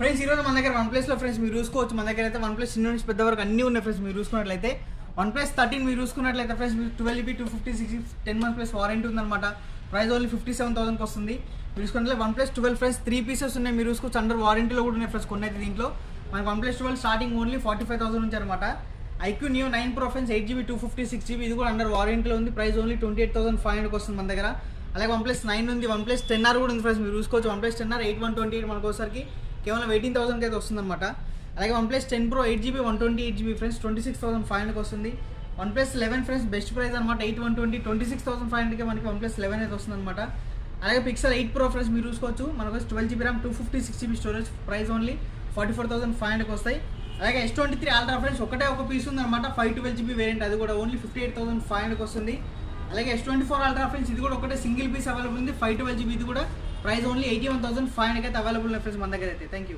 Friends ఈ రోజు మన దగ్గర వన్ ప్లస్ లో ఫ్రెండ్స్ మీరు చూసుకోవచ్చు. మన దగ్గర అయితే వన్ ప్లస్ చిన్న నుంచి పెద్ద వరకు అన్ని ఉన్నాయి ఫ్రెండ్స్. మీరు చూసుకున్నట్లయితే వన్ ప్లస్ 13 మీరు చూసుకున్నట్లయితే ఫ్రెండ్స్ మీరు 12 GB 256 10 months ప్లస్ వారంటీ ఉందన్నమాట. ప్రైస్ ఓన్లీ 57,000కి వస్తుంది. మీరు చూసుకుంటే వన్ ప్లస్ 12 ఫ్రెండ్స్ 3 pieces ఉన్నాయి. మీరు చూసుకోవచ్చు అండర్ వారంటీలో కూడా ఉన్నాయి ఫ్రెండ్స్. కొన్ని అయితే దీంట్లో మనకి వన్ ప్లస్ 12 స్టార్టింగ్ ఓన్లీ 45,000 నుంచి అనమాట. IQ Neo 9 Pro friends 8 GB 256 GB ఇది కూడా అండర్ వారంటీలో ఉంది. ప్రైస్ ఓన్లీ 28,500కి వస్తుంది మన దగ్గర. అలాగే వన్ ప్లస్ 9 ఉంది, వన్ ప్లస్ 10R కూడా ఉంది ఫ్రెండ్స్. మీరు చూసుకోవచ్చు వన్ ప్లస్ 10R 8128 మనకు వచ్చేసరికి కేవలం 18,000కి అయితే వస్తుందన్నమాట. అలాగే OnePlus 10 Pro 8 GB 128 GB friends 26,500కి వస్తుంది. OnePlus 11 friends best price అనమాట 8120 26,500కి మనకి వన్ ప్లస్ 11 అయితే వస్తుంది అనమాట. అలాగే Pixel 8 Pro ఫ్రెండ్స్ మీరు చూసుకోవచ్చు మనకు 12 GB RAM 256 GB storage price only 44,500కి వస్తాయి. అలాగే S23 Ultra ఫ్రెండ్స్ ఒకటే ఒక పీస్ ఉంది అనమాట 512 GB వేరియంట్, అది కూడా ఓన్లీ 58,500కి వస్తుంది. అలాగే S24 Ultra ఫ్రెండ్స్ ఇది కూడా ఒకటే సింగిల్ పీస్ అవైలబుల్ ఉంది 512 GB, ఇది కూడా ప్రైస్ ఓన్లీ 81,500కి అయితే అవైలబుల్ ఉంది ఫ్రెండ్స్ మన దగ్గర అయితే. Thank you.